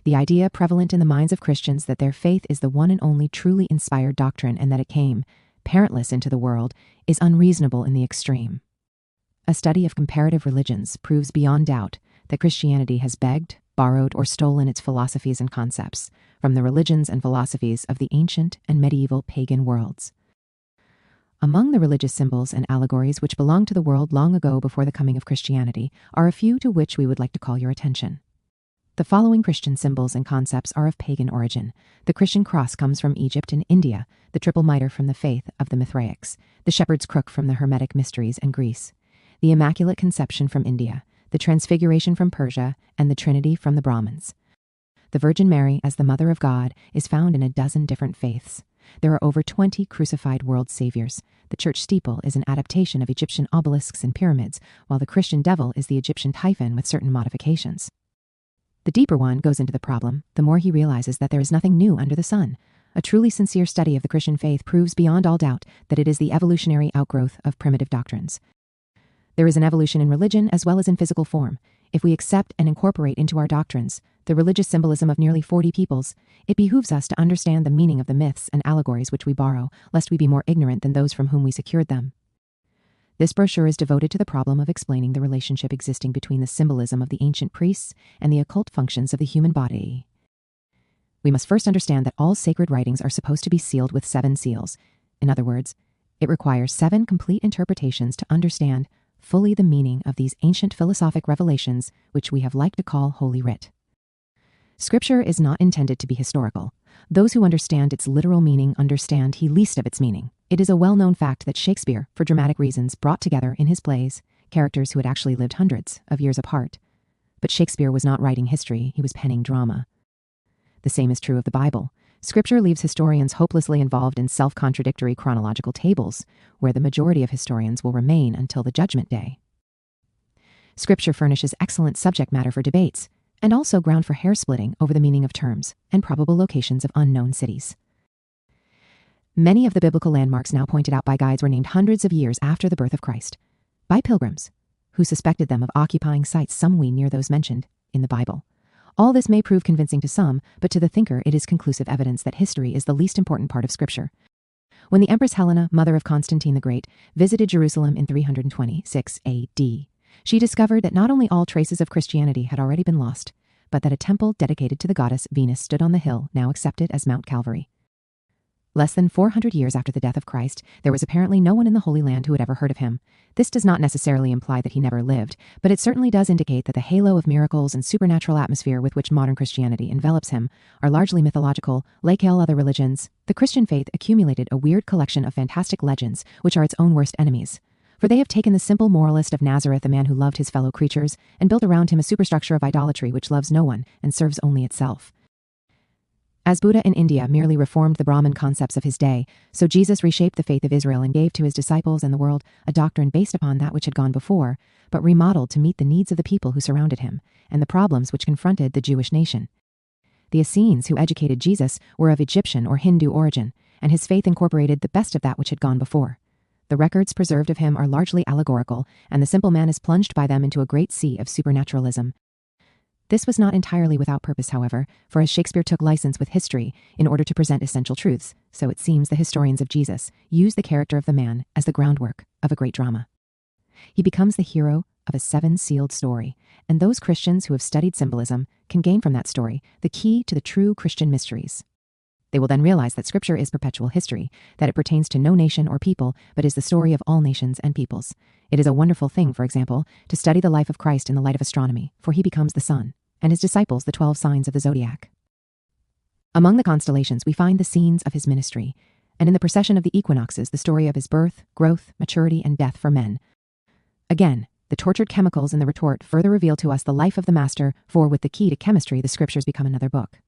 The idea prevalent in the minds of Christians that their faith is the one and only truly inspired doctrine and that it came, parentless, into the world is unreasonable in the extreme. A study of comparative religions proves beyond doubt that Christianity has begged, borrowed, or stolen its philosophies and concepts from the religions and philosophies of the ancient and medieval pagan worlds. Among the religious symbols and allegories which belonged to the world long ago before the coming of Christianity are a few to which we would like to call your attention. The following Christian symbols and concepts are of pagan origin. The Christian cross comes from Egypt and India, the triple mitre from the faith of the Mithraics, the shepherd's crook from the Hermetic mysteries and Greece, the Immaculate Conception from India, the Transfiguration from Persia, and the Trinity from the Brahmins. The Virgin Mary as the Mother of God is found in a dozen different faiths. There are over 20 crucified world saviors. The church steeple is an adaptation of Egyptian obelisks and pyramids, while the Christian devil is the Egyptian Typhon with certain modifications. The deeper one goes into the problem, the more he realizes that there is nothing new under the sun. A truly sincere study of the Christian faith proves beyond all doubt that it is the evolutionary outgrowth of primitive doctrines. There is an evolution in religion as well as in physical form. If we accept and incorporate into our doctrines the religious symbolism of nearly 40 peoples, it behooves us to understand the meaning of the myths and allegories which we borrow, lest we be more ignorant than those from whom we secured them. This brochure is devoted to the problem of explaining the relationship existing between the symbolism of the ancient priests and the occult functions of the human body. We must first understand that all sacred writings are supposed to be sealed with 7 seals. In other words, it requires 7 complete interpretations to understand fully the meaning of these ancient philosophic revelations, which we have liked to call Holy Writ. Scripture is not intended to be historical. Those who understand its literal meaning understand he least of its meaning. It is a well-known fact that Shakespeare, for dramatic reasons, brought together in his plays characters who had actually lived hundreds of years apart. But Shakespeare was not writing history, he was penning drama. The same is true of the Bible. Scripture leaves historians hopelessly involved in self-contradictory chronological tables, where the majority of historians will remain until the Judgment Day. Scripture furnishes excellent subject matter for debates, and also ground for hair-splitting over the meaning of terms and probable locations of unknown cities. Many of the biblical landmarks now pointed out by guides were named hundreds of years after the birth of Christ, by pilgrims, who suspected them of occupying sites somewhere near those mentioned in the Bible. All this may prove convincing to some, but to the thinker it is conclusive evidence that history is the least important part of Scripture. When the Empress Helena, mother of Constantine the Great, visited Jerusalem in 326 AD, she discovered that not only all traces of Christianity had already been lost, but that a temple dedicated to the goddess Venus stood on the hill now accepted as Mount Calvary. Less than 400 years after the death of Christ, there was apparently no one in the Holy Land who had ever heard of him. This does not necessarily imply that he never lived, but it certainly does indicate that the halo of miracles and supernatural atmosphere with which modern Christianity envelops him are largely mythological. Like all other religions, the Christian faith accumulated a weird collection of fantastic legends, which are its own worst enemies. For they have taken the simple moralist of Nazareth, a man who loved his fellow creatures, and built around him a superstructure of idolatry which loves no one and serves only itself. As Buddha in India merely reformed the Brahmin concepts of his day, so Jesus reshaped the faith of Israel and gave to his disciples and the world a doctrine based upon that which had gone before, but remodeled to meet the needs of the people who surrounded him and the problems which confronted the Jewish nation. The Essenes who educated Jesus were of Egyptian or Hindu origin, and his faith incorporated the best of that which had gone before. The records preserved of him are largely allegorical, and the simple man is plunged by them into a great sea of supernaturalism. This was not entirely without purpose, however, for as Shakespeare took license with history in order to present essential truths, so it seems the historians of Jesus use the character of the man as the groundwork of a great drama. He becomes the hero of a 7-sealed story, and those Christians who have studied symbolism can gain from that story the key to the true Christian mysteries. They will then realize that Scripture is perpetual history, that it pertains to no nation or people, but is the story of all nations and peoples. It is a wonderful thing, for example, to study the life of Christ in the light of astronomy, for he becomes the sun, and his disciples the 12 signs of the zodiac. Among the constellations we find the scenes of his ministry, and in the procession of the equinoxes the story of his birth, growth, maturity, and death for men. Again, the tortured chemicals in the retort further reveal to us the life of the master, for with the key to chemistry the Scriptures become another book.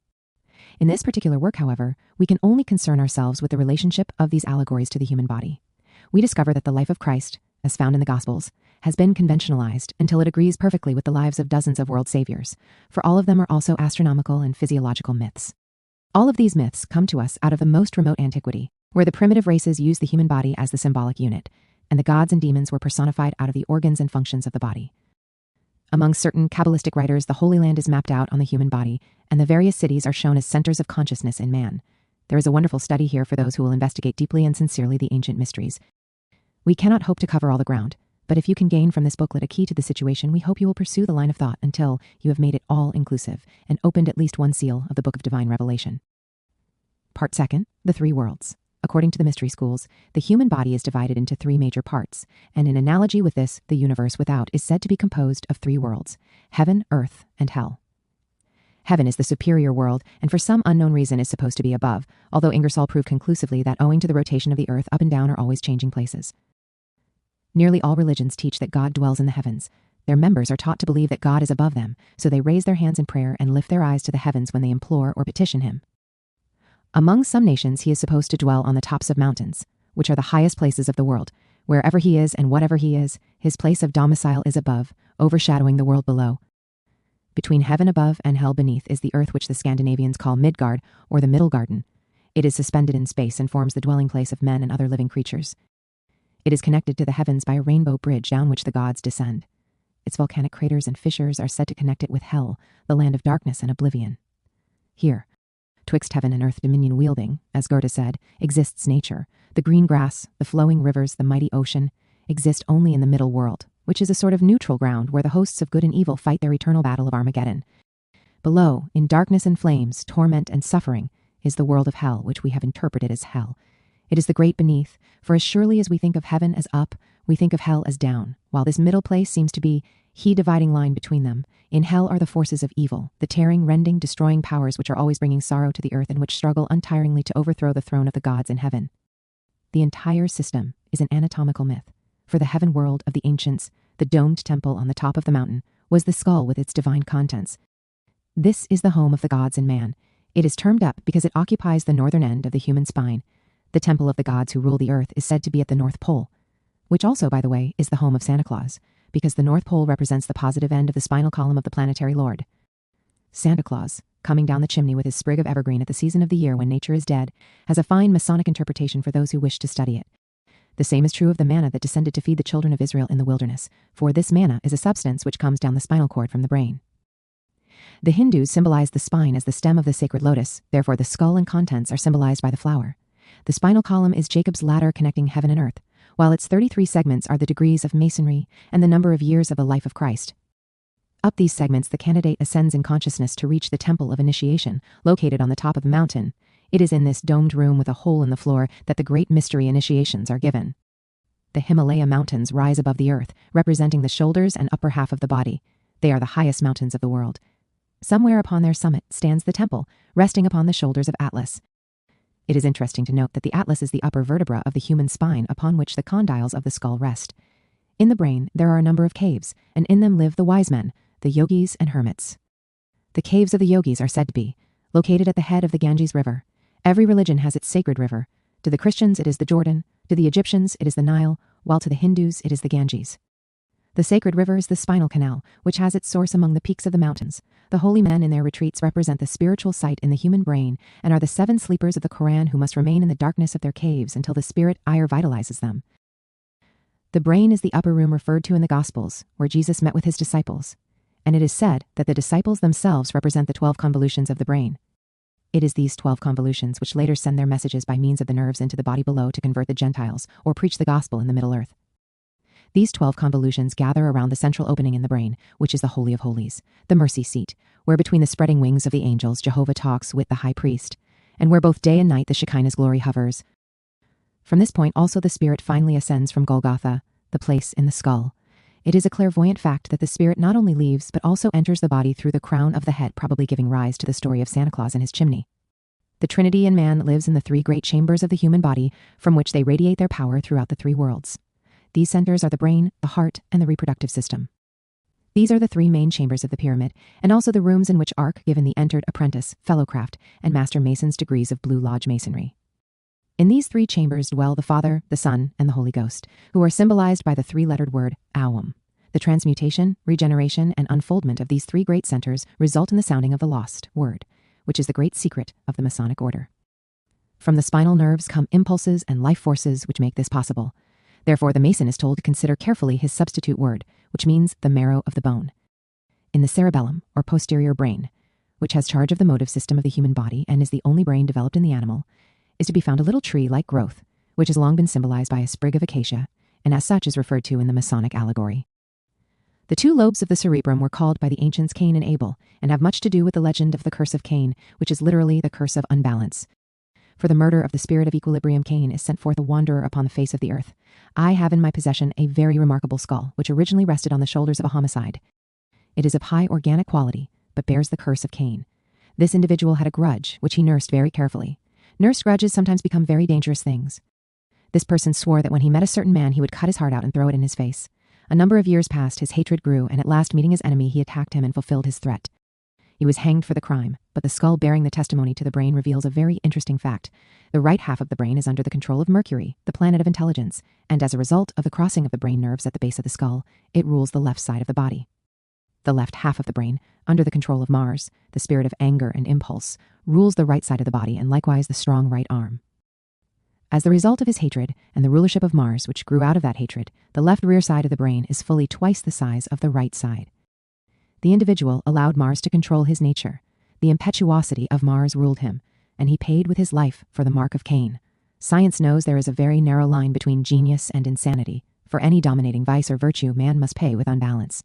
In this particular work, however, we can only concern ourselves with the relationship of these allegories to the human body. We discover that the life of Christ, as found in the Gospels, has been conventionalized until it agrees perfectly with the lives of dozens of world saviors, for all of them are also astronomical and physiological myths. All of these myths come to us out of the most remote antiquity, where the primitive races used the human body as the symbolic unit, and the gods and demons were personified out of the organs and functions of the body. Among certain Kabbalistic writers, the Holy Land is mapped out on the human body, and the various cities are shown as centers of consciousness in man. There is a wonderful study here for those who will investigate deeply and sincerely the ancient mysteries. We cannot hope to cover all the ground, but if you can gain from this booklet a key to the situation, we hope you will pursue the line of thought until you have made it all inclusive and opened at least one seal of the Book of Divine Revelation. Part 2, the Three Worlds. According to the mystery schools, the human body is divided into three major parts, and in analogy with this, the universe without is said to be composed of three worlds: heaven, earth, and hell. Heaven is the superior world, and for some unknown reason is supposed to be above, although Ingersoll proved conclusively that owing to the rotation of the earth, up and down are always changing places. Nearly all religions teach that God dwells in the heavens. Their members are taught to believe that God is above them, so they raise their hands in prayer and lift their eyes to the heavens when they implore or petition him. Among some nations, he is supposed to dwell on the tops of mountains, which are the highest places of the world. Wherever he is and whatever he is, his place of domicile is above, overshadowing the world below. Between heaven above and hell beneath is the earth, which the Scandinavians call Midgard, or the Middle Garden. It is suspended in space and forms the dwelling place of men and other living creatures. It is connected to the heavens by a rainbow bridge down which the gods descend. Its volcanic craters and fissures are said to connect it with hell, the land of darkness and oblivion. Here, twixt heaven and earth dominion wielding, as Goethe said, exists nature. The green grass, the flowing rivers, the mighty ocean, exist only in the middle world, which is a sort of neutral ground where the hosts of good and evil fight their eternal battle of Armageddon. Below, in darkness and flames, torment and suffering, is the world of hell, which we have interpreted as hell. It is the great beneath, for as surely as we think of heaven as up, we think of hell as down, while this middle place seems to be the dividing line between them. In hell are the forces of evil, the tearing, rending, destroying powers which are always bringing sorrow to the earth and which struggle untiringly to overthrow the throne of the gods in heaven. The entire system is an anatomical myth. For the heaven world of the ancients, the domed temple on the top of the mountain was the skull with its divine contents. This is the home of the gods and man. It is termed up because it occupies the northern end of the human spine. The temple of the gods who rule the earth is said to be at the North Pole, which also, by the way, is the home of Santa Claus, because the North Pole represents the positive end of the spinal column of the planetary lord. Santa Claus, coming down the chimney with his sprig of evergreen at the season of the year when nature is dead, has a fine Masonic interpretation for those who wish to study it. The same is true of the manna that descended to feed the children of Israel in the wilderness, for this manna is a substance which comes down the spinal cord from the brain. The Hindus symbolize the spine as the stem of the sacred lotus, therefore the skull and contents are symbolized by the flower. The spinal column is Jacob's ladder connecting heaven and earth, while its 33 segments are the degrees of masonry and the number of years of the life of Christ. Up these segments, the candidate ascends in consciousness to reach the temple of initiation, located on the top of the mountain. It is in this domed room with a hole in the floor that the great mystery initiations are given. The Himalaya mountains rise above the earth, representing the shoulders and upper half of the body. They are the highest mountains of the world. Somewhere upon their summit stands the temple, resting upon the shoulders of Atlas. It is interesting to note that the atlas is the upper vertebra of the human spine upon which the condyles of the skull rest. In the brain, there are a number of caves, and in them live the wise men, the yogis and hermits. The caves of the yogis are said to be located at the head of the Ganges River. Every religion has its sacred river. To the Christians, it is the Jordan. To the Egyptians, it is the Nile, while to the Hindus, it is the Ganges. The sacred river is the spinal canal, which has its source among the peaks of the mountains. The holy men in their retreats represent the spiritual sight in the human brain and are the 7 sleepers of the Quran who must remain in the darkness of their caves until the spirit ire vitalizes them. The brain is the upper room referred to in the Gospels, where Jesus met with his disciples, and it is said that the disciples themselves represent the 12 convolutions of the brain. It is these 12 convolutions which later send their messages by means of the nerves into the body below to convert the Gentiles or preach the gospel in the Middle Earth. These 12 convolutions gather around the central opening in the brain, which is the Holy of Holies, the mercy seat, where between the spreading wings of the angels Jehovah talks with the high priest, and where both day and night the Shekinah's glory hovers. From this point also the spirit finally ascends from Golgotha, the place in the skull. It is a clairvoyant fact that the spirit not only leaves but also enters the body through the crown of the head, probably giving rise to the story of Santa Claus and his chimney. The Trinity in man lives in the 3 great chambers of the human body, from which they radiate their power throughout the 3 worlds. These centers are the brain, the heart, and the reproductive system. These are the 3 main chambers of the pyramid, and also the rooms in which are given the entered apprentice, fellowcraft, and master mason's degrees of Blue Lodge masonry. In these 3 chambers dwell the Father, the Son, and the Holy Ghost, who are symbolized by the 3-lettered word Aum. The transmutation, regeneration, and unfoldment of these 3 great centers result in the sounding of the lost word, which is the great secret of the Masonic order. From the spinal nerves come impulses and life forces which make this possible. Therefore, the Mason is told to consider carefully his substitute word, which means the marrow of the bone. in the cerebellum, or posterior brain, which has charge of the motive system of the human body and is the only brain developed in the animal, is to be found a little tree-like growth, which has long been symbolized by a sprig of acacia, and as such is referred to in the Masonic allegory. The two lobes of the cerebrum were called by the ancients Cain and Abel, and have much to do with the legend of the curse of Cain, which is literally the curse of unbalance. For the murder of the spirit of equilibrium, Cain is sent forth a wanderer upon the face of the earth. I have in my possession a very remarkable skull, which originally rested on the shoulders of a homicide. It is of high organic quality, but bears the curse of Cain. This individual had a grudge, which he nursed very carefully. Nursed grudges sometimes become very dangerous things. This person swore that when he met a certain man, he would cut his heart out and throw it in his face. A number of years passed, his hatred grew, and at last, meeting his enemy, he attacked him and fulfilled his threat. He was hanged for the crime, but the skull bearing the testimony to the brain reveals a very interesting fact. The right half of the brain is under the control of Mercury, the planet of intelligence, and as a result of the crossing of the brain nerves at the base of the skull, it rules the left side of the body. The left half of the brain, under the control of Mars, the spirit of anger and impulse, rules the right side of the body and likewise the strong right arm. As the result of his hatred and the rulership of Mars, which grew out of that hatred, the left rear side of the brain is fully twice the size of the right side. The individual allowed Mars to control his nature. The impetuosity of Mars ruled him, and he paid with his life for the mark of Cain. Science knows there is a very narrow line between genius and insanity. For any dominating vice or virtue, man must pay with unbalance.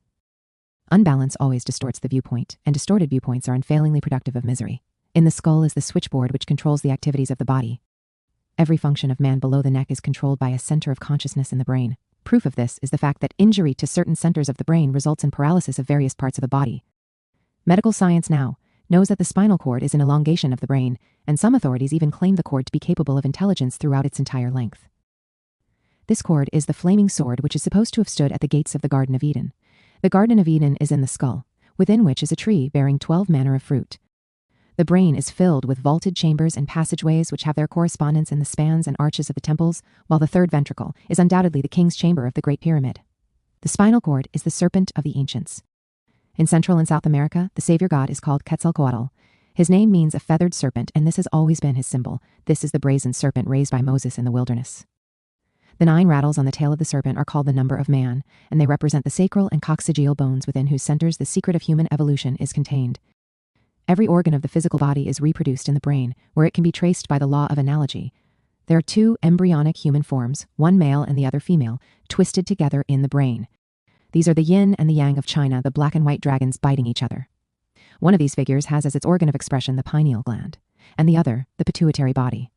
Unbalance always distorts the viewpoint, and distorted viewpoints are unfailingly productive of misery. In the skull is the switchboard which controls the activities of the body. Every function of man below the neck is controlled by a center of consciousness in the brain. Proof of this is the fact that injury to certain centers of the brain results in paralysis of various parts of the body. Medical science now knows that the spinal cord is an elongation of the brain, and some authorities even claim the cord to be capable of intelligence throughout its entire length. This cord is the flaming sword which is supposed to have stood at the gates of the Garden of Eden. The Garden of Eden is in the skull, within which is a tree bearing 12 manner of fruit. The brain is filled with vaulted chambers and passageways which have their correspondence in the spans and arches of the temples, while the third ventricle is undoubtedly the king's chamber of the Great Pyramid. The spinal cord is the serpent of the ancients. In Central and South America, the savior god is called Quetzalcoatl. His name means a feathered serpent, and this has always been his symbol. This is the brazen serpent raised by Moses in the wilderness. The 9 rattles on the tail of the serpent are called the number of man, and they represent the sacral and coccygeal bones within whose centers the secret of human evolution is contained. Every organ of the physical body is reproduced in the brain, where it can be traced by the law of analogy. There are 2 embryonic human forms, one male and the other female, twisted together in the brain. These are the yin and the yang of China, the black and white dragons biting each other. One of these figures has as its organ of expression the pineal gland, and the other the pituitary body.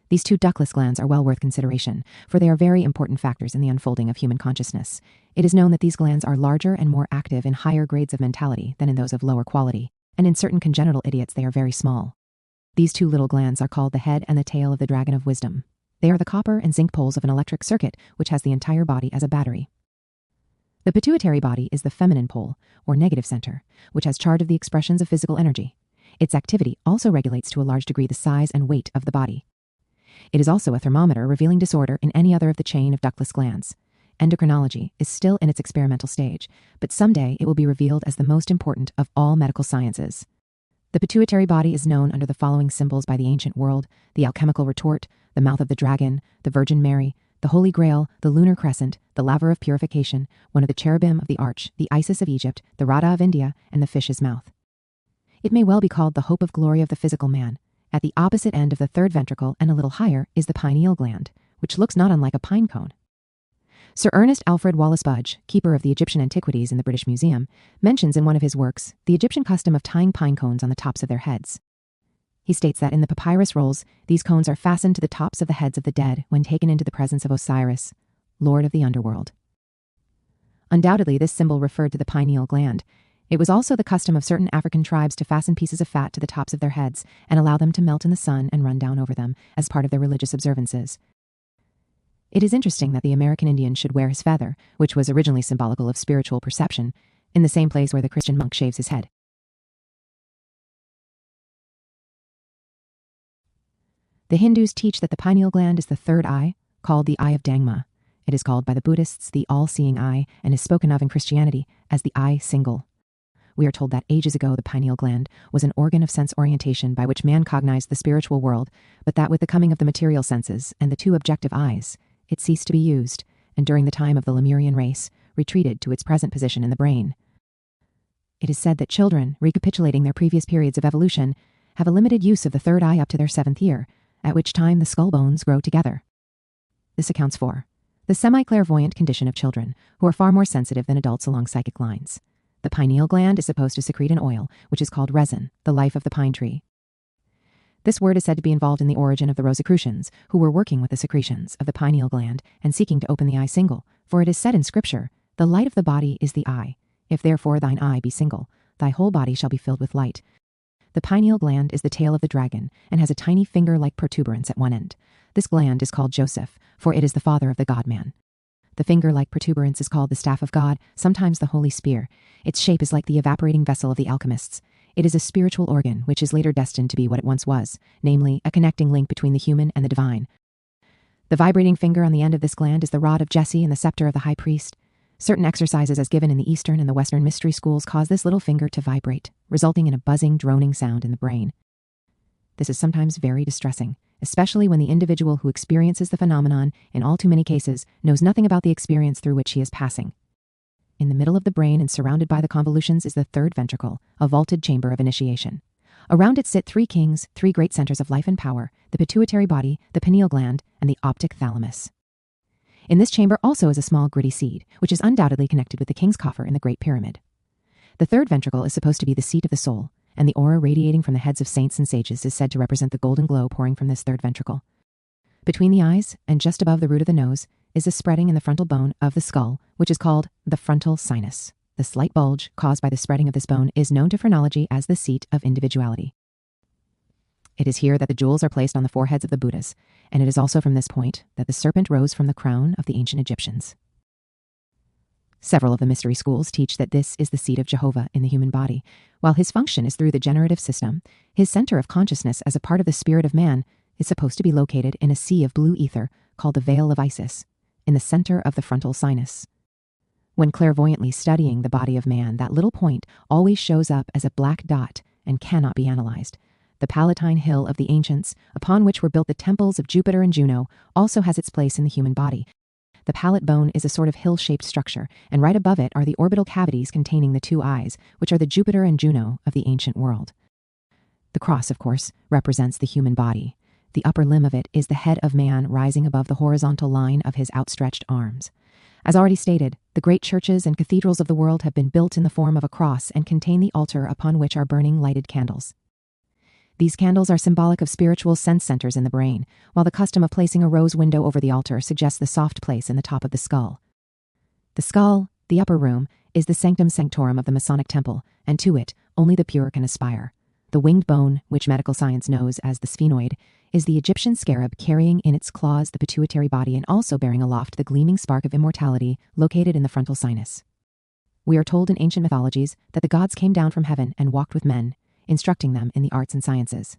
These 2 ductless glands are well worth consideration, for they are very important factors in the unfolding of human consciousness. It is known that these glands are larger and more active in higher grades of mentality than in those of lower quality, and in certain congenital idiots they are very small. These 2 little glands are called the head and the tail of the dragon of wisdom. They are the copper and zinc poles of an electric circuit, which has the entire body as a battery. The pituitary body is the feminine pole, or negative center, which has charge of the expressions of physical energy. Its activity also regulates to a large degree the size and weight of the body. It is also a thermometer revealing disorder in any other of the chain of ductless glands. Endocrinology is still in its experimental stage, but someday it will be revealed as the most important of all medical sciences. The pituitary body is known under the following symbols by the ancient world: the alchemical retort, the mouth of the dragon, the Virgin Mary, the Holy Grail, the lunar crescent, the laver of purification, one of the cherubim of the arch, the Isis of Egypt, the Radha of India, and the fish's mouth. It may well be called the hope of glory of the physical man. At the opposite end of the third ventricle and a little higher is the pineal gland, which looks not unlike a pine cone. Sir Ernest Alfred Wallace Budge, keeper of the Egyptian antiquities in the British Museum, mentions in one of his works the Egyptian custom of tying pine cones on the tops of their heads. He states that in the papyrus rolls, these cones are fastened to the tops of the heads of the dead when taken into the presence of Osiris, lord of the underworld. Undoubtedly, this symbol referred to the pineal gland. It was also the custom of certain African tribes to fasten pieces of fat to the tops of their heads and allow them to melt in the sun and run down over them as part of their religious observances. It is interesting that the American Indian should wear his feather, which was originally symbolical of spiritual perception, in the same place where the Christian monk shaves his head. The Hindus teach that the pineal gland is the third eye, called the eye of Dangma. It is called by the Buddhists the all-seeing eye, and is spoken of in Christianity as the eye single. We are told that ages ago the pineal gland was an organ of sense orientation by which man cognized the spiritual world, but that with the coming of the material senses and the 2 objective eyes, it ceased to be used, and during the time of the Lemurian race, retreated to its present position in the brain. It is said that children, recapitulating their previous periods of evolution, have a limited use of the third eye up to their 7th year, at which time the skull bones grow together. This accounts for the semi-clairvoyant condition of children, who are far more sensitive than adults along psychic lines. The pineal gland is supposed to secrete an oil, which is called resin, the life of the pine tree. This word is said to be involved in the origin of the Rosicrucians, who were working with the secretions of the pineal gland and seeking to open the eye single, for it is said in Scripture, "The light of the body is the eye. If therefore thine eye be single, thy whole body shall be filled with light." The pineal gland is the tail of the dragon and has a tiny finger-like protuberance at one end. This gland is called Joseph, for it is the father of the God-man. The finger-like protuberance is called the staff of God, sometimes the holy spear. Its shape is like the evaporating vessel of the alchemists. It is a spiritual organ which is later destined to be what it once was, namely, a connecting link between the human and the divine. The vibrating finger on the end of this gland is the rod of Jesse and the scepter of the high priest. Certain exercises as given in the Eastern and the Western mystery schools cause this little finger to vibrate, resulting in a buzzing, droning sound in the brain. This is sometimes very distressing, especially when the individual who experiences the phenomenon, in all too many cases, knows nothing about the experience through which he is passing. In the middle of the brain and surrounded by the convolutions is the third ventricle, a vaulted chamber of initiation. Around it sit 3 kings, 3 great centers of life and power, the pituitary body, the pineal gland, and the optic thalamus. In this chamber also is a small gritty seed, which is undoubtedly connected with the king's coffer in the Great Pyramid. The third ventricle is supposed to be the seat of the soul, and the aura radiating from the heads of saints and sages is said to represent the golden glow pouring from this third ventricle. Between the eyes, and just above the root of the nose, is a spreading in the frontal bone of the skull, which is called the frontal sinus. The slight bulge caused by the spreading of this bone is known to phrenology as the seat of individuality. It is here that the jewels are placed on the foreheads of the Buddhas, and it is also from this point that the serpent rose from the crown of the ancient Egyptians. Several of the mystery schools teach that this is the seat of Jehovah in the human body. While his function is through the generative system, his center of consciousness as a part of the spirit of man is supposed to be located in a sea of blue ether called the Veil of Isis, in the center of the frontal sinus. When clairvoyantly studying the body of man, that little point always shows up as a black dot and cannot be analyzed. The Palatine Hill of the ancients, upon which were built the temples of Jupiter and Juno, also has its place in the human body. The palate bone is a sort of hill-shaped structure, and right above it are the orbital cavities containing the 2 eyes, which are the Jupiter and Juno of the ancient world. The cross, of course, represents the human body. The upper limb of it is the head of man rising above the horizontal line of his outstretched arms. As already stated, the great churches and cathedrals of the world have been built in the form of a cross and contain the altar upon which are burning lighted candles. These candles are symbolic of spiritual sense centers in the brain, while the custom of placing a rose window over the altar suggests the soft place in the top of the skull. The skull, the upper room, is the sanctum sanctorum of the Masonic temple, and to it only the pure can aspire. The winged bone, which medical science knows as the sphenoid, is the Egyptian scarab carrying in its claws the pituitary body and also bearing aloft the gleaming spark of immortality located in the frontal sinus. We are told in ancient mythologies that the gods came down from heaven and walked with men, instructing them in the arts and sciences.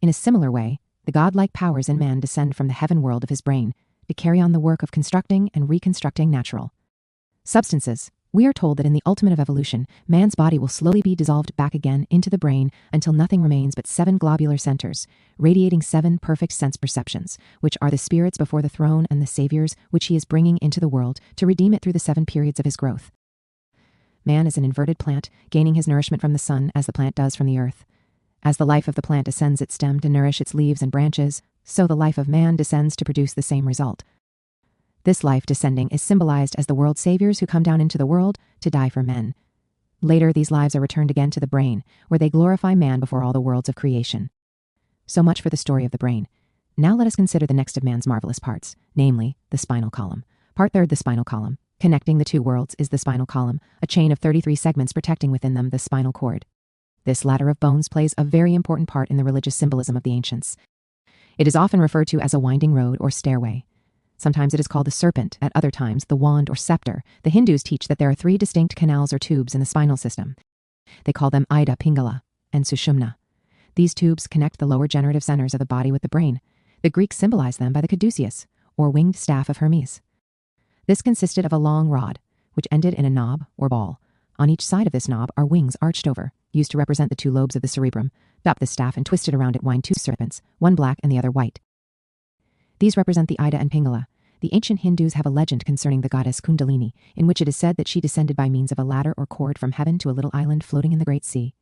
In a similar way, the godlike powers in man descend from the heaven world of his brain to carry on the work of constructing and reconstructing natural substances. We are told that in the ultimate of evolution, man's body will slowly be dissolved back again into the brain until nothing remains but 7 globular centers, radiating 7 perfect sense perceptions, which are the spirits before the throne and the saviors which he is bringing into the world to redeem it through the 7 periods of his growth. Man is an inverted plant, gaining his nourishment from the sun as the plant does from the earth. As the life of the plant ascends its stem to nourish its leaves and branches, so the life of man descends to produce the same result. This life descending is symbolized as the world saviors who come down into the world to die for men. Later, these lives are returned again to the brain, where they glorify man before all the worlds of creation. So much for the story of the brain. Now let us consider the next of man's marvelous parts, namely, the spinal column. Part 3, the spinal column. Connecting the 2 worlds is the spinal column, a chain of 33 segments protecting within them the spinal cord. This ladder of bones plays a very important part in the religious symbolism of the ancients. It is often referred to as a winding road or stairway. Sometimes it is called the serpent, at other times the wand or scepter. The Hindus teach that there are 3 distinct canals or tubes in the spinal system. They call them Ida, Pingala, and Sushumna. These tubes connect the lower generative centers of the body with the brain. The Greeks symbolized them by the caduceus, or winged staff of Hermes. This consisted of a long rod, which ended in a knob or ball. On each side of this knob are wings arched over, used to represent the 2 lobes of the cerebrum. Up the staff and twisted around it wind 2 serpents, one black and the other white. These represent the Ida and Pingala. The ancient Hindus have a legend concerning the goddess Kundalini, in which it is said that she descended by means of a ladder or cord from heaven to a little island floating in the Great Sea.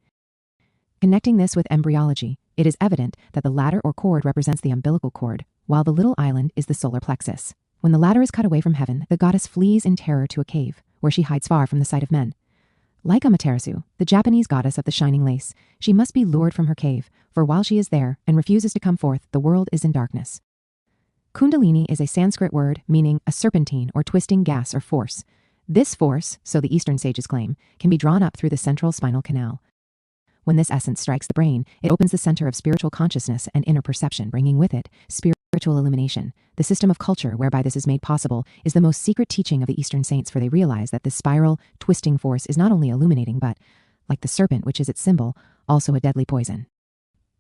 Connecting this with embryology, it is evident that the ladder or cord represents the umbilical cord, while the little island is the solar plexus. When the ladder is cut away from heaven, the goddess flees in terror to a cave, where she hides far from the sight of men. Like Amaterasu, the Japanese goddess of the shining lace, she must be lured from her cave, for while she is there and refuses to come forth, the world is in darkness. Kundalini is a Sanskrit word meaning a serpentine or twisting gas or force. This force, so the Eastern sages claim, can be drawn up through the central spinal canal. When this essence strikes the brain, it opens the center of spiritual consciousness and inner perception, bringing with it spiritual illumination. The system of culture whereby this is made possible is the most secret teaching of the Eastern saints, for they realize that this spiral, twisting force is not only illuminating but, like the serpent which is its symbol, also a deadly poison.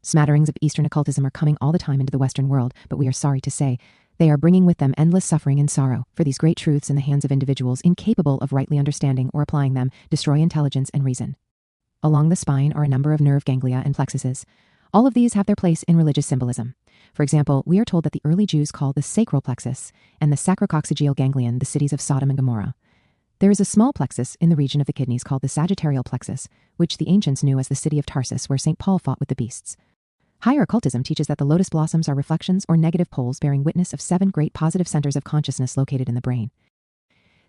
Smatterings of Eastern occultism are coming all the time into the Western world, but we are sorry to say, they are bringing with them endless suffering and sorrow, for these great truths in the hands of individuals incapable of rightly understanding or applying them destroy intelligence and reason. Along the spine are a number of nerve ganglia and plexuses. All of these have their place in religious symbolism. For example, we are told that the early Jews called the sacral plexus and the sacrococcygeal ganglion the cities of Sodom and Gomorrah. There is a small plexus in the region of the kidneys called the sagittarial plexus, which the ancients knew as the city of Tarsus, where St. Paul fought with the beasts. Higher occultism teaches that the lotus blossoms are reflections or negative poles bearing witness of 7 great positive centers of consciousness located in the brain.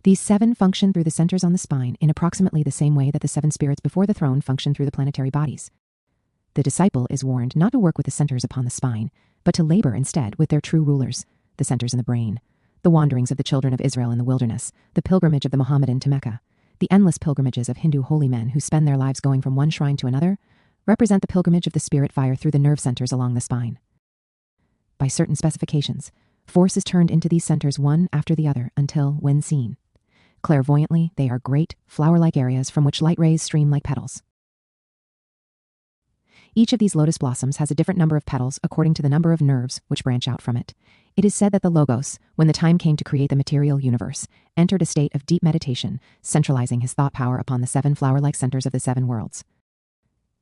These 7 function through the centers on the spine in approximately the same way that the 7 spirits before the throne function through the planetary bodies. The disciple is warned not to work with the centers upon the spine, but to labor instead with their true rulers, the centers in the brain. The wanderings of the children of Israel in the wilderness, the pilgrimage of the Mohammedan to Mecca, the endless pilgrimages of Hindu holy men who spend their lives going from one shrine to another, represent the pilgrimage of the spirit fire through the nerve centers along the spine. By certain specifications, force is turned into these centers one after the other until, when seen, clairvoyantly, they are great, flower-like areas from which light rays stream like petals. Each of these lotus blossoms has a different number of petals according to the number of nerves which branch out from it. It is said that the Logos, when the time came to create the material universe, entered a state of deep meditation, centralizing his thought power upon the 7 flower-like centers of the 7 worlds.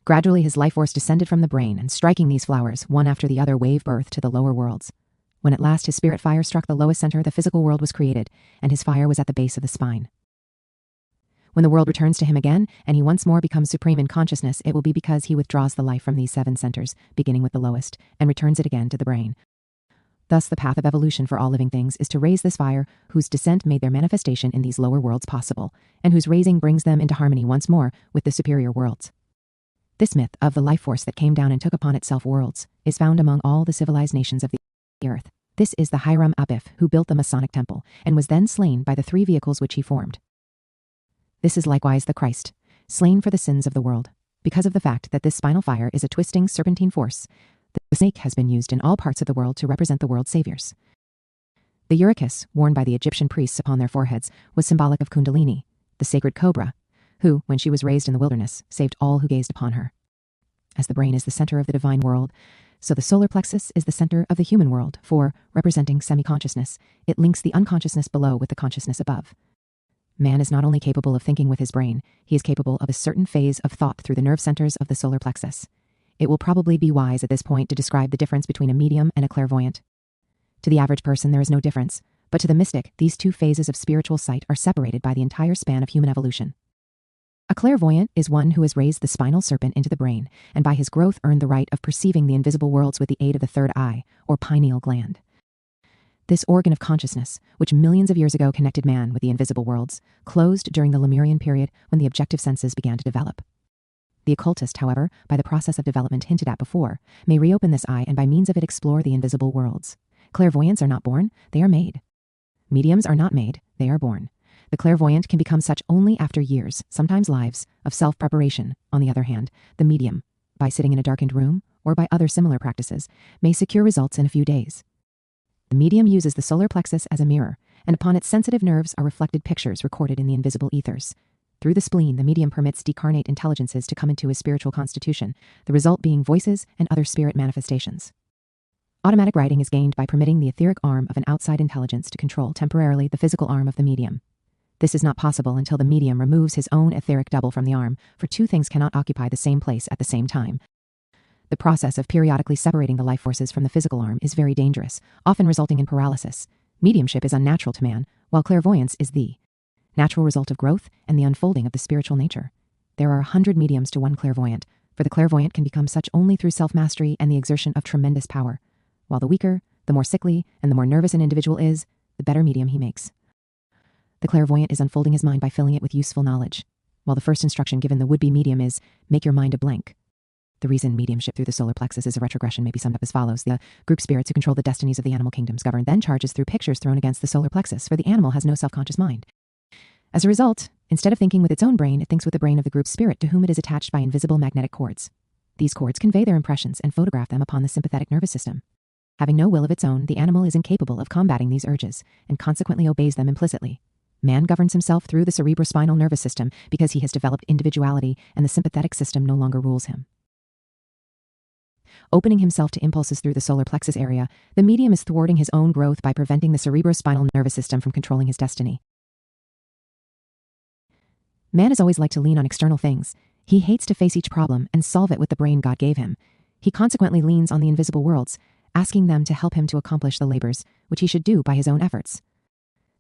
Gradually his life force descended from the brain, and striking these flowers, one after the other wave birth to the lower worlds. When at last his spirit fire struck the lowest center, the physical world was created, and his fire was at the base of the spine. When the world returns to him again, and he once more becomes supreme in consciousness, it will be because he withdraws the life from these 7 centers, beginning with the lowest, and returns it again to the brain. Thus the path of evolution for all living things is to raise this fire, whose descent made their manifestation in these lower worlds possible, and whose raising brings them into harmony once more with the superior worlds. This myth of the life force that came down and took upon itself worlds is found among all the civilized nations of the earth. This is the Hiram Abif who built the Masonic temple, and was then slain by the 3 vehicles which he formed. This is likewise the Christ, slain for the sins of the world. Because of the fact that this spinal fire is a twisting serpentine force, the snake has been used in all parts of the world to represent the world's saviors. The uricus, worn by the Egyptian priests upon their foreheads, was symbolic of Kundalini, the sacred cobra, who, when she was raised in the wilderness, saved all who gazed upon her. As the brain is the center of the divine world, so the solar plexus is the center of the human world, for, representing semi-consciousness, it links the unconsciousness below with the consciousness above. Man is not only capable of thinking with his brain, he is capable of a certain phase of thought through the nerve centers of the solar plexus. It will probably be wise at this point to describe the difference between a medium and a clairvoyant. To the average person, there is no difference, but to the mystic, these 2 phases of spiritual sight are separated by the entire span of human evolution. A clairvoyant is one who has raised the spinal serpent into the brain, and by his growth earned the right of perceiving the invisible worlds with the aid of the 3rd eye, or pineal gland. This organ of consciousness, which millions of years ago connected man with the invisible worlds, closed during the Lemurian period when the objective senses began to develop. The occultist, however, by the process of development hinted at before, may reopen this eye and by means of it explore the invisible worlds. Clairvoyants are not born, they are made. Mediums are not made, they are born. The clairvoyant can become such only after years, sometimes lives, of self-preparation. On the other hand, the medium, by sitting in a darkened room, or by other similar practices, may secure results in a few days. The medium uses the solar plexus as a mirror, and upon its sensitive nerves are reflected pictures recorded in the invisible ethers. Through the spleen, the medium permits decarnate intelligences to come into his spiritual constitution, the result being voices and other spirit manifestations. Automatic writing is gained by permitting the etheric arm of an outside intelligence to control temporarily the physical arm of the medium. This is not possible until the medium removes his own etheric double from the arm, for 2 things cannot occupy the same place at the same time. The process of periodically separating the life forces from the physical arm is very dangerous, often resulting in paralysis. Mediumship is unnatural to man, while clairvoyance is the natural result of growth and the unfolding of the spiritual nature. There are 100 mediums to one clairvoyant, for the clairvoyant can become such only through self-mastery and the exertion of tremendous power. While the weaker, the more sickly, and the more nervous an individual is, the better medium he makes. The clairvoyant is unfolding his mind by filling it with useful knowledge, while the first instruction given the would-be medium is, make your mind a blank. The reason mediumship through the solar plexus is a retrogression may be summed up as follows. The group spirits who control the destinies of the animal kingdoms govern then charges through pictures thrown against the solar plexus, for the animal has no self-conscious mind. As a result, instead of thinking with its own brain, it thinks with the brain of the group spirit to whom it is attached by invisible magnetic cords. These cords convey their impressions and photograph them upon the sympathetic nervous system. Having no will of its own, the animal is incapable of combating these urges, and consequently obeys them implicitly. Man governs himself through the cerebrospinal nervous system because he has developed individuality and the sympathetic system no longer rules him. Opening himself to impulses through the solar plexus area, the medium is thwarting his own growth by preventing the cerebrospinal nervous system from controlling his destiny. Man has always liked to lean on external things. He hates to face each problem and solve it with the brain God gave him. He consequently leans on the invisible worlds, asking them to help him to accomplish the labors, which he should do by his own efforts.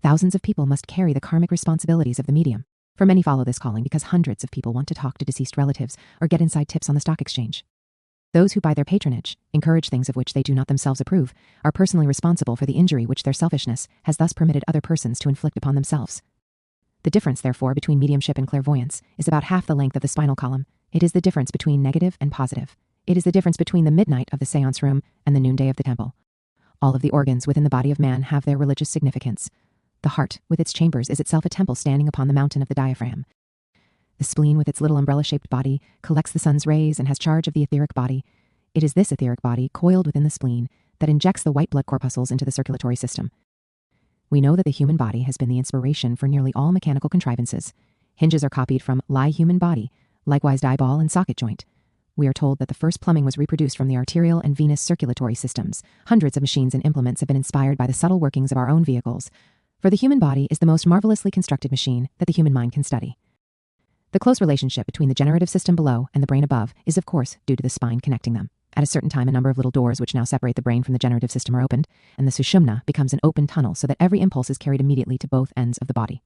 Thousands of people must carry the karmic responsibilities of the medium. For many follow this calling because hundreds of people want to talk to deceased relatives or get inside tips on the stock exchange. Those who by their patronage encourage things of which they do not themselves approve are personally responsible for the injury which their selfishness has thus permitted other persons to inflict upon themselves. The difference, therefore, between mediumship and clairvoyance is about half the length of the spinal column. It is the difference between negative and positive. It is the difference between the midnight of the seance room and the noonday of the temple. All of the organs within the body of man have their religious significance. The heart, with its chambers, is itself a temple standing upon the mountain of the diaphragm. The spleen, with its little umbrella-shaped body, collects the sun's rays and has charge of the etheric body. It is this etheric body, coiled within the spleen, that injects the white blood corpuscles into the circulatory system. We know that the human body has been the inspiration for nearly all mechanical contrivances. Hinges are copied from lie human body, likewise die ball and socket joint. We are told that the first plumbing was reproduced from the arterial and venous circulatory systems. Hundreds of machines and implements have been inspired by the subtle workings of our own vehicles. For the human body is the most marvelously constructed machine that the human mind can study. The close relationship between the generative system below and the brain above is, of course, due to the spine connecting them. At a certain time, a number of little doors which now separate the brain from the generative system are opened, and the sushumna becomes an open tunnel so that every impulse is carried immediately to both ends of the body.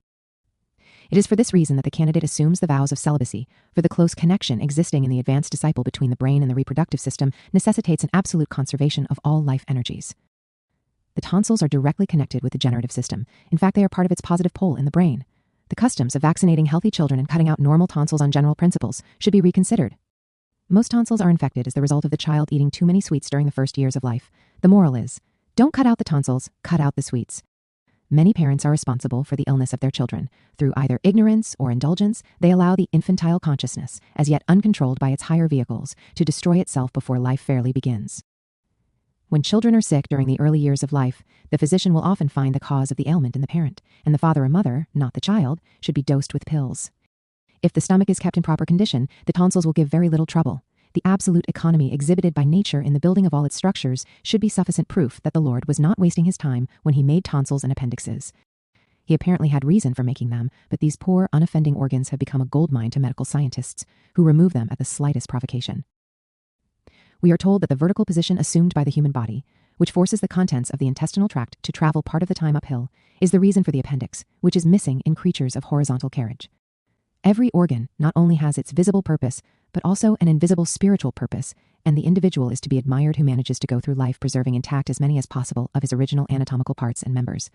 It is for this reason that the candidate assumes the vows of celibacy, for the close connection existing in the advanced disciple between the brain and the reproductive system necessitates an absolute conservation of all life energies. The tonsils are directly connected with the generative system. In fact, they are part of its positive pole in the brain. The customs of vaccinating healthy children and cutting out normal tonsils on general principles should be reconsidered. Most tonsils are infected as the result of the child eating too many sweets during the first years of life. The moral is, don't cut out the tonsils, cut out the sweets. Many parents are responsible for the illness of their children. Through either ignorance or indulgence, they allow the infantile consciousness, as yet uncontrolled by its higher vehicles, to destroy itself before life fairly begins. When children are sick during the early years of life, the physician will often find the cause of the ailment in the parent, and the father or mother, not the child, should be dosed with pills. If the stomach is kept in proper condition, the tonsils will give very little trouble. The absolute economy exhibited by nature in the building of all its structures should be sufficient proof that the Lord was not wasting his time when he made tonsils and appendixes. He apparently had reason for making them, but these poor, unoffending organs have become a goldmine to medical scientists, who remove them at the slightest provocation. We are told that the vertical position assumed by the human body, which forces the contents of the intestinal tract to travel part of the time uphill, is the reason for the appendix, which is missing in creatures of horizontal carriage. Every organ not only has its visible purpose, but also an invisible spiritual purpose, and the individual is to be admired who manages to go through life preserving intact as many as possible of his original anatomical parts and members.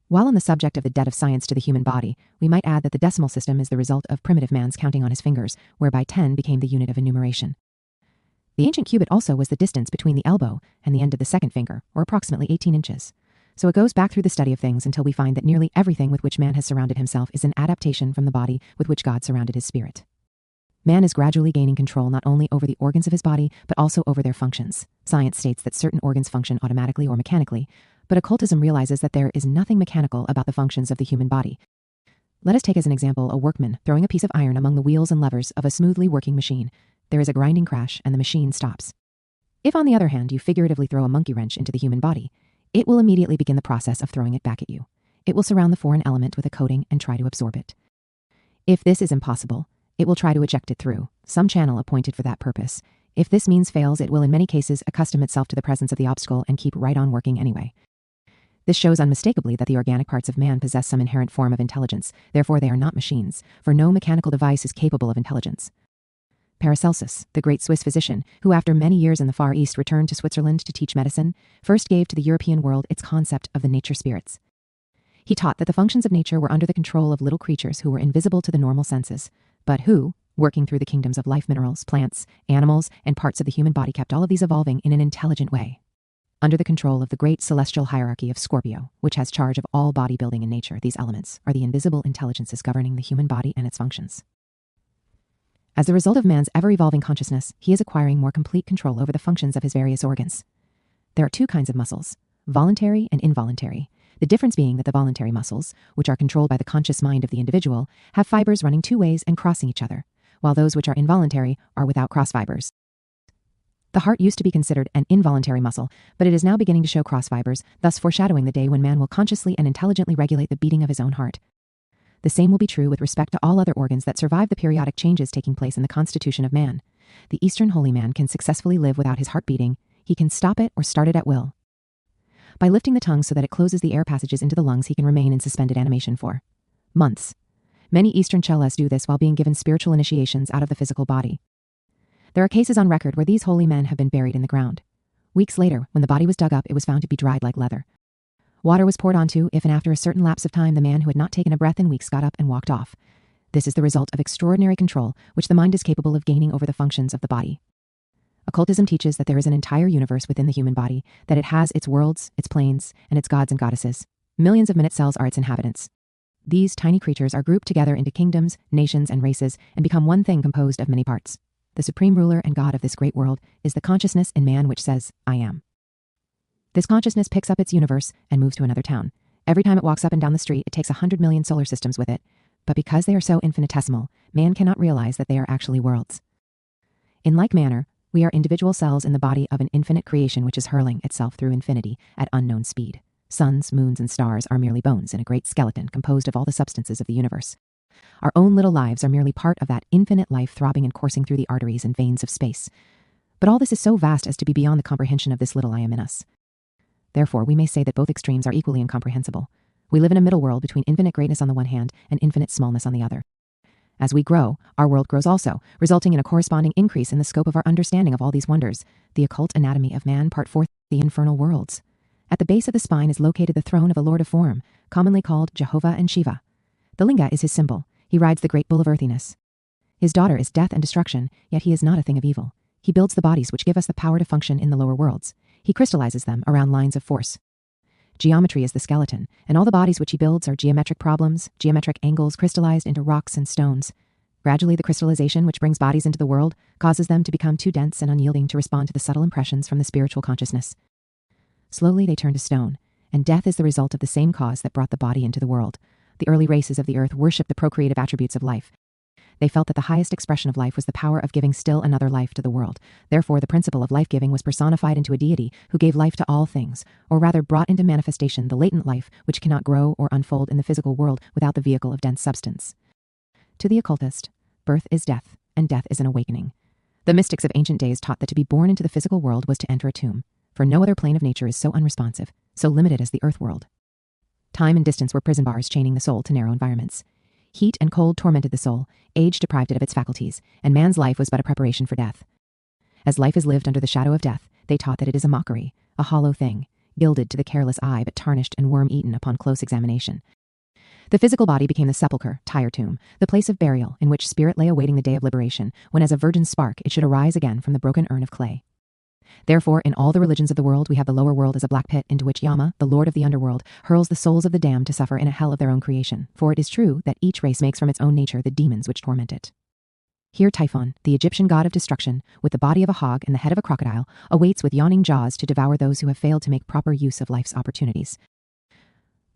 While on the subject of the debt of science to the human body, we might add that the decimal system is the result of primitive man's counting on his fingers, whereby 10 became the unit of enumeration. The ancient cubit also was the distance between the elbow and the end of the second finger, or approximately 18 inches. So it goes back through the study of things until we find that nearly everything with which man has surrounded himself is an adaptation from the body with which God surrounded his spirit. Man is gradually gaining control not only over the organs of his body, but also over their functions. Science states that certain organs function automatically or mechanically, but occultism realizes that there is nothing mechanical about the functions of the human body. Let us take as an example a workman throwing a piece of iron among the wheels and levers of a smoothly working machine. There is a grinding crash and the machine stops. If, on the other hand, you figuratively throw a monkey wrench into the human body, it will immediately begin the process of throwing it back at you. It will surround the foreign element with a coating and try to absorb it. If this is impossible, it will try to eject it through some channel appointed for that purpose. If this means fails, it will in many cases accustom itself to the presence of the obstacle and keep right on working anyway. This shows unmistakably that the organic parts of man possess some inherent form of intelligence, therefore they are not machines, for no mechanical device is capable of intelligence. Paracelsus, the great Swiss physician, who after many years in the Far East returned to Switzerland to teach medicine, first gave to the European world its concept of the nature spirits. He taught that the functions of nature were under the control of little creatures who were invisible to the normal senses, but who, working through the kingdoms of life minerals, plants, animals, and parts of the human body, kept all of these evolving in an intelligent way. Under the control of the great celestial hierarchy of Scorpio, which has charge of all body building in nature, these elements are the invisible intelligences governing the human body and its functions. As the result of man's ever-evolving consciousness, he is acquiring more complete control over the functions of his various organs. There are two kinds of muscles, voluntary and involuntary, the difference being that the voluntary muscles, which are controlled by the conscious mind of the individual, have fibers running two ways and crossing each other, while those which are involuntary are without cross fibers. The heart used to be considered an involuntary muscle, but it is now beginning to show cross fibers, thus foreshadowing the day when man will consciously and intelligently regulate the beating of his own heart. The same will be true with respect to all other organs that survive the periodic changes taking place in the constitution of man. The Eastern holy man can successfully live without his heart beating. He can stop it or start it at will. By lifting the tongue so that it closes the air passages into the lungs, he can remain in suspended animation for months. Many Eastern chelas do this while being given spiritual initiations out of the physical body. There are cases on record where these holy men have been buried in the ground. Weeks later, when the body was dug up, it was found to be dried like leather. Water was poured onto if and after a certain lapse of time the man who had not taken a breath in weeks got up and walked off. This is the result of extraordinary control, which the mind is capable of gaining over the functions of the body. Occultism teaches that there is an entire universe within the human body, that it has its worlds, its planes, and its gods and goddesses. Millions of minute cells are its inhabitants. These tiny creatures are grouped together into kingdoms, nations, and races, and become one thing composed of many parts. The supreme ruler and God of this great world is the consciousness in man which says, I am. This consciousness picks up its universe and moves to another town. Every time it walks up and down the street, it takes 100 million solar systems with it. But because they are so infinitesimal, man cannot realize that they are actually worlds. In like manner, we are individual cells in the body of an infinite creation which is hurling itself through infinity at unknown speed. Suns, moons, and stars are merely bones in a great skeleton composed of all the substances of the universe. Our own little lives are merely part of that infinite life throbbing and coursing through the arteries and veins of space. But all this is so vast as to be beyond the comprehension of this little I am in us. Therefore, we may say that both extremes are equally incomprehensible. We live in a middle world between infinite greatness on the one hand and infinite smallness on the other. As we grow, our world grows also, resulting in a corresponding increase in the scope of our understanding of all these wonders. The Occult Anatomy of Man, Part 4, The Infernal Worlds. At the base of the spine is located the throne of a Lord of Form, commonly called Jehovah and Shiva. The linga is his symbol. He rides the great bull of earthiness. His daughter is death and destruction, yet he is not a thing of evil. He builds the bodies which give us the power to function in the lower worlds. He crystallizes them around lines of force. Geometry is the skeleton, and all the bodies which he builds are geometric problems, geometric angles crystallized into rocks and stones. Gradually, the crystallization which brings bodies into the world causes them to become too dense and unyielding to respond to the subtle impressions from the spiritual consciousness. Slowly they turn to stone, and death is the result of the same cause that brought the body into the world. The early races of the earth worshipped the procreative attributes of life. They felt that the highest expression of life was the power of giving still another life to the world. Therefore, the principle of life-giving was personified into a deity who gave life to all things, or rather brought into manifestation the latent life which cannot grow or unfold in the physical world without the vehicle of dense substance. To the occultist, birth is death, and death is an awakening. The mystics of ancient days taught that to be born into the physical world was to enter a tomb, for no other plane of nature is so unresponsive, so limited as the earth world. Time and distance were prison bars chaining the soul to narrow environments. Heat and cold tormented the soul, age deprived it of its faculties, and man's life was but a preparation for death. As life is lived under the shadow of death, they taught that it is a mockery, a hollow thing, gilded to the careless eye but tarnished and worm-eaten upon close examination. The physical body became the sepulchre, tire tomb, the place of burial in which spirit lay awaiting the day of liberation, when as a virgin spark it should arise again from the broken urn of clay. Therefore, in all the religions of the world, we have the lower world as a black pit into which Yama, the lord of the underworld, hurls the souls of the damned to suffer in a hell of their own creation. For it is true that each race makes from its own nature the demons which torment it. Here Typhon, the Egyptian god of destruction, with the body of a hog and the head of a crocodile, awaits with yawning jaws to devour those who have failed to make proper use of life's opportunities.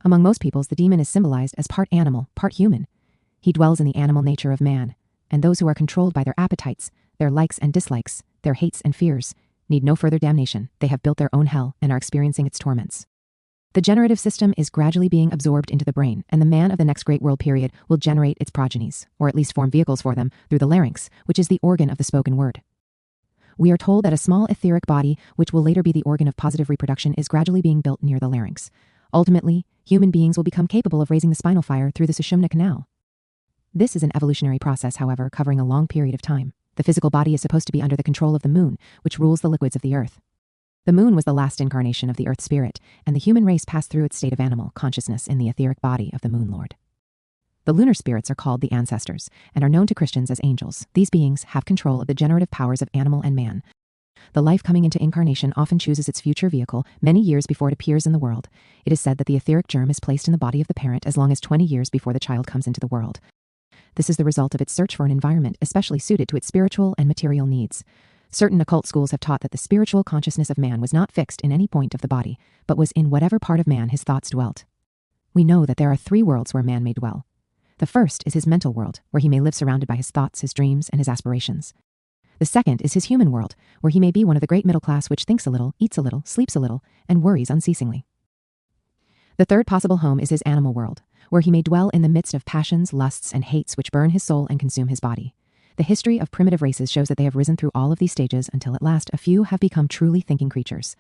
Among most peoples, the demon is symbolized as part animal, part human. He dwells in the animal nature of man, and those who are controlled by their appetites, their likes and dislikes, their hates and fears, need no further damnation. They have built their own hell and are experiencing its torments. The generative system is gradually being absorbed into the brain, and the man of the next great world period will generate its progenies, or at least form vehicles for them, through the larynx, which is the organ of the spoken word. We are told that a small etheric body, which will later be the organ of positive reproduction, is gradually being built near the larynx. Ultimately, human beings will become capable of raising the spinal fire through the Sushumna canal. This is an evolutionary process, however, covering a long period of time. The physical body is supposed to be under the control of the moon, which rules the liquids of the earth. The moon was the last incarnation of the earth spirit, and the human race passed through its state of animal consciousness in the etheric body of the moon lord. The lunar spirits are called the ancestors, and are known to Christians as angels. These beings have control of the generative powers of animal and man. The life coming into incarnation often chooses its future vehicle many years before it appears in the world. It is said that the etheric germ is placed in the body of the parent as long as 20 years before the child comes into the world. This is the result of its search for an environment especially suited to its spiritual and material needs. Certain occult schools have taught that the spiritual consciousness of man was not fixed in any point of the body, but was in whatever part of man his thoughts dwelt. We know that there are 3 worlds where man may dwell. The first is his mental world, where he may live surrounded by his thoughts, his dreams, and his aspirations. The second is his human world, where he may be one of the great middle class which thinks a little, eats a little, sleeps a little, and worries unceasingly. The third possible home is his animal world, where he may dwell in the midst of passions, lusts, and hates which burn his soul and consume his body. The history of primitive races shows that they have risen through all of these stages until at last a few have become truly thinking creatures.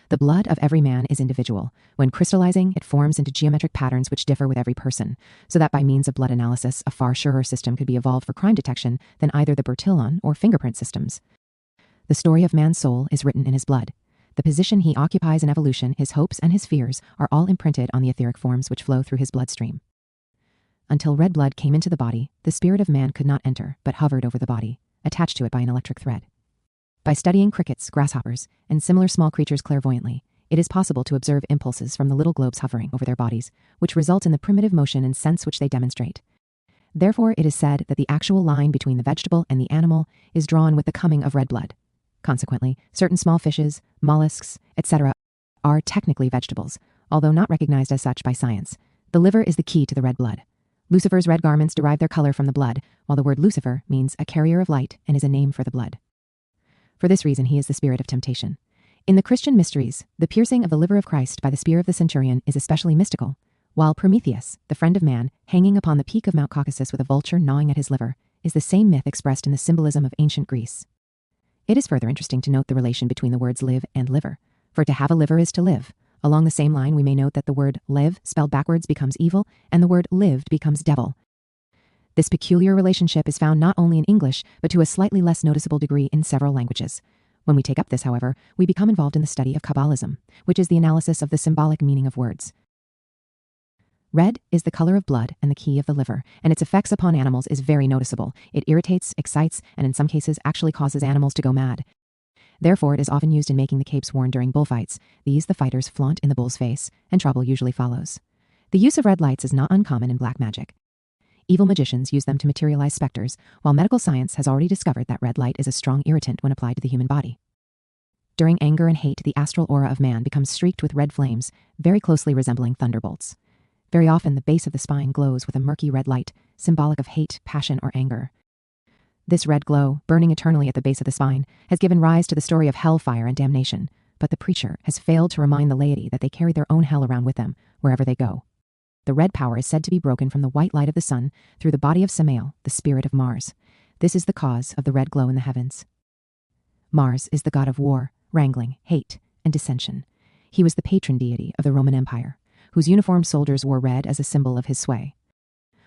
The blood of every man is individual. When crystallizing, it forms into geometric patterns which differ with every person, so that by means of blood analysis, a far surer system could be evolved for crime detection than either the Bertillon or fingerprint systems. The story of man's soul is written in his blood. The position he occupies in evolution, his hopes and his fears, are all imprinted on the etheric forms which flow through his bloodstream. Until red blood came into the body, the spirit of man could not enter, but hovered over the body, attached to it by an electric thread. By studying crickets, grasshoppers, and similar small creatures clairvoyantly, it is possible to observe impulses from the little globes hovering over their bodies, which result in the primitive motion and sense which they demonstrate. Therefore, it is said that the actual line between the vegetable and the animal is drawn with the coming of red blood. Consequently, certain small fishes, mollusks, etc., are technically vegetables, although not recognized as such by science. The liver is the key to the red blood. Lucifer's red garments derive their color from the blood, while the word Lucifer means a carrier of light and is a name for the blood. For this reason, he is the spirit of temptation. In the Christian mysteries, the piercing of the liver of Christ by the spear of the centurion is especially mystical, while Prometheus, the friend of man, hanging upon the peak of Mount Caucasus with a vulture gnawing at his liver, is the same myth expressed in the symbolism of ancient Greece. It is further interesting to note the relation between the words live and liver, for to have a liver is to live. Along the same line, we may note that the word live, spelled backwards, becomes evil, and the word lived becomes devil. This peculiar relationship is found not only in English, but to a slightly less noticeable degree in several languages. When we take up this, however, we become involved in the study of Kabbalism, which is the analysis of the symbolic meaning of words. Red is the color of blood and the key of the liver, and its effects upon animals is very noticeable. It irritates, excites, and in some cases actually causes animals to go mad. Therefore, it is often used in making the capes worn during bullfights. These the fighters flaunt in the bull's face, and trouble usually follows. The use of red lights is not uncommon in black magic. Evil magicians use them to materialize specters, while medical science has already discovered that red light is a strong irritant when applied to the human body. During anger and hate, the astral aura of man becomes streaked with red flames, very closely resembling thunderbolts. Very often, the base of the spine glows with a murky red light, symbolic of hate, passion, or anger. This red glow, burning eternally at the base of the spine, has given rise to the story of hellfire and damnation, but the preacher has failed to remind the laity that they carry their own hell around with them, wherever they go. The red power is said to be broken from the white light of the sun through the body of Samael, the spirit of Mars. This is the cause of the red glow in the heavens. Mars is the god of war, wrangling, hate, and dissension. He was the patron deity of the Roman Empire, whose uniformed soldiers wore red as a symbol of his sway.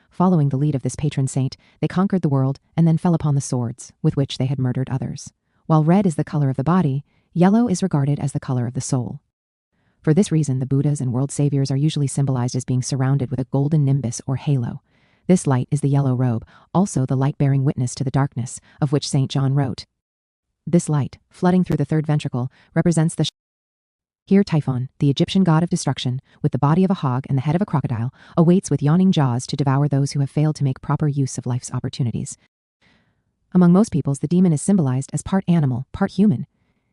Following the lead of this patron saint, they conquered the world and then fell upon the swords with which they had murdered others. While red is the color of the body, yellow is regarded as the color of the soul. For this reason, the Buddhas and world saviors are usually symbolized as being surrounded with a golden nimbus or halo. This light is the yellow robe, also the light bearing witness to the darkness, of which St. John wrote. This light, flooding through the third ventricle, represents the Here Typhon, the Egyptian god of destruction, with the body of a hog and the head of a crocodile, awaits with yawning jaws to devour those who have failed to make proper use of life's opportunities. Among most peoples, the demon is symbolized as part animal, part human.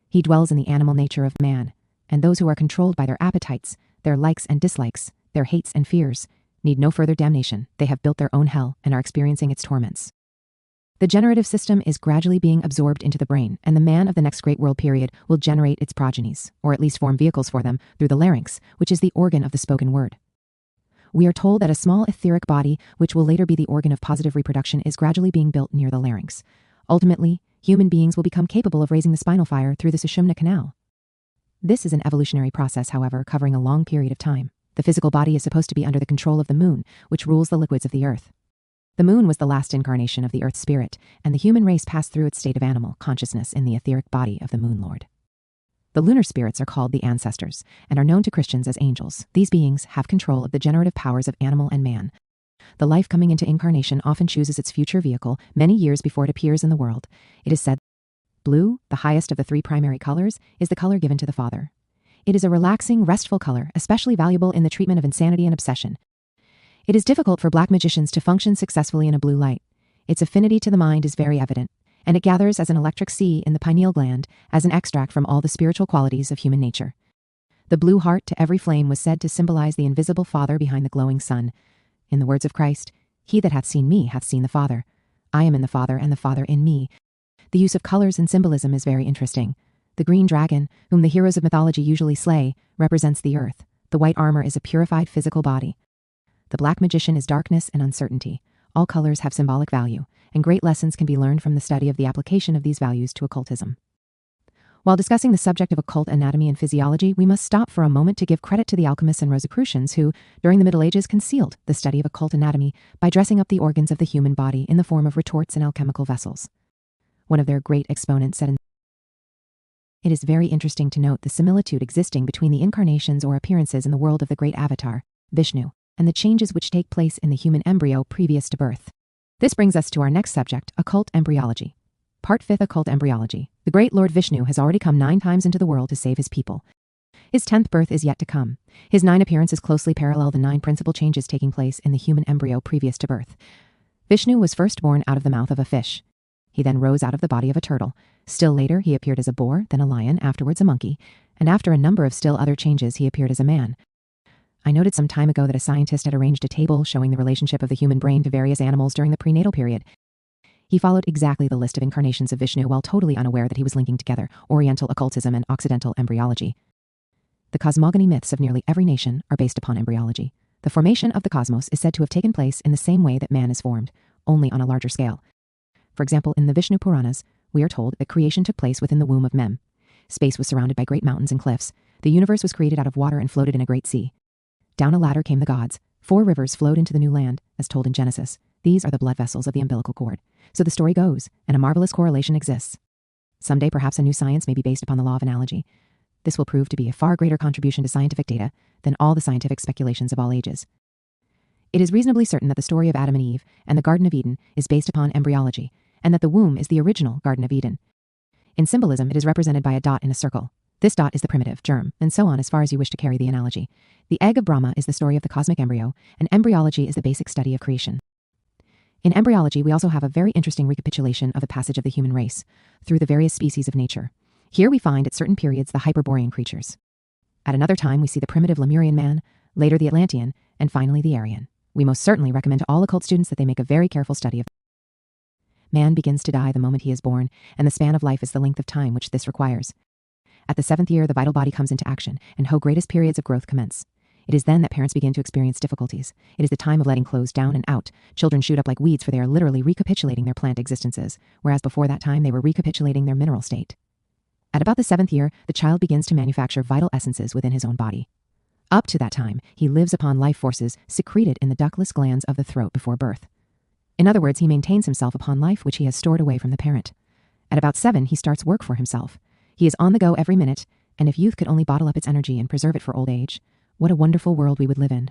He dwells in the animal nature of man, and those who are controlled by their appetites, their likes and dislikes, their hates and fears, need no further damnation. They have built their own hell and are experiencing its torments. The generative system is gradually being absorbed into the brain, and the man of the next great world period will generate its progenies, or at least form vehicles for them, through the larynx, which is the organ of the spoken word. We are told that a small etheric body, which will later be the organ of positive reproduction, is gradually being built near the larynx. Ultimately, human beings will become capable of raising the spinal fire through the Sushumna canal. This is an evolutionary process, however, covering a long period of time. The physical body is supposed to be under the control of the moon, which rules the liquids of the earth. The moon was the last incarnation of the earth's spirit, and the human race passed through its state of animal consciousness in the etheric body of the moon lord. The lunar spirits are called the ancestors, and are known to Christians as angels. These beings have control of the generative powers of animal and man. The life coming into incarnation often chooses its future vehicle many years before it appears in the world. It is said, blue, the highest of the three primary colors, is the color given to the Father. It is a relaxing, restful color, especially valuable in the treatment of insanity and obsession. It is difficult for black magicians to function successfully in a blue light. Its affinity to the mind is very evident, and it gathers as an electric sea in the pineal gland as an extract from all the spiritual qualities of human nature. The blue heart to every flame was said to symbolize the invisible Father behind the glowing sun. In the words of Christ, "He that hath seen me hath seen the Father. I am in the Father, and the Father in me." The use of colors and symbolism is very interesting. The green dragon, whom the heroes of mythology usually slay, represents the earth. The white armor is a purified physical body. The black magician is darkness and uncertainty. All colors have symbolic value, and great lessons can be learned from the study of the application of these values to occultism. While discussing the subject of occult anatomy and physiology, we must stop for a moment to give credit to the alchemists and Rosicrucians who, during the Middle Ages, concealed the study of occult anatomy by dressing up the organs of the human body in the form of retorts and alchemical vessels. One of their great exponents said, "It is very interesting to note the similitude existing between the incarnations or appearances in the world of the great avatar, Vishnu, and the changes which take place in the human embryo previous to birth." This brings us to our next subject, occult embryology. Part 5, Occult Embryology. The great Lord Vishnu has already come 9 times into the world to save his people. His 10th birth is yet to come. His 9 appearances closely parallel the 9 principal changes taking place in the human embryo previous to birth. Vishnu was first born out of the mouth of a fish. He then rose out of the body of a turtle. Still later, he appeared as a boar, then a lion, afterwards a monkey, and after a number of still other changes, he appeared as a man. I noted some time ago that a scientist had arranged a table showing the relationship of the human brain to various animals during the prenatal period. He followed exactly the list of incarnations of Vishnu while totally unaware that he was linking together Oriental occultism and Occidental embryology. The cosmogony myths of nearly every nation are based upon embryology. The formation of the cosmos is said to have taken place in the same way that man is formed, only on a larger scale. For example, in the Vishnu Puranas, we are told that creation took place within the womb of Mem. Space was surrounded by great mountains and cliffs. The universe was created out of water and floated in a great sea. Down a ladder came the gods. 4 rivers flowed into the new land, as told in Genesis. These are the blood vessels of the umbilical cord. So the story goes, and a marvelous correlation exists. Someday perhaps a new science may be based upon the law of analogy. This will prove to be a far greater contribution to scientific data than all the scientific speculations of all ages. It is reasonably certain that the story of Adam and Eve and the Garden of Eden is based upon embryology, and that the womb is the original Garden of Eden. In symbolism, it is represented by a dot in a circle. This dot is the primitive, germ, and so on as far as you wish to carry the analogy. The egg of Brahma is the story of the cosmic embryo, and embryology is the basic study of creation. In embryology, we also have a very interesting recapitulation of the passage of the human race through the various species of nature. Here we find at certain periods the Hyperborean creatures. At another time, we see the primitive Lemurian man, later the Atlantean, and finally the Aryan. We most certainly recommend to all occult students that they make a very careful study of. Man begins to die the moment he is born, and the span of life is the length of time which this requires. At the 7th year, the vital body comes into action, and greatest periods of growth commence. It is then that parents begin to experience difficulties. It is the time of letting clothes down and out. Children shoot up like weeds, for they are literally recapitulating their plant existences, whereas before that time they were recapitulating their mineral state. At about the 7th year, the child begins to manufacture vital essences within his own body. Up to that time, he lives upon life forces secreted in the ductless glands of the throat before birth. In other words, he maintains himself upon life which he has stored away from the parent. At about 7, he starts work for himself. He is on the go every minute, and if youth could only bottle up its energy and preserve it for old age, what a wonderful world we would live in.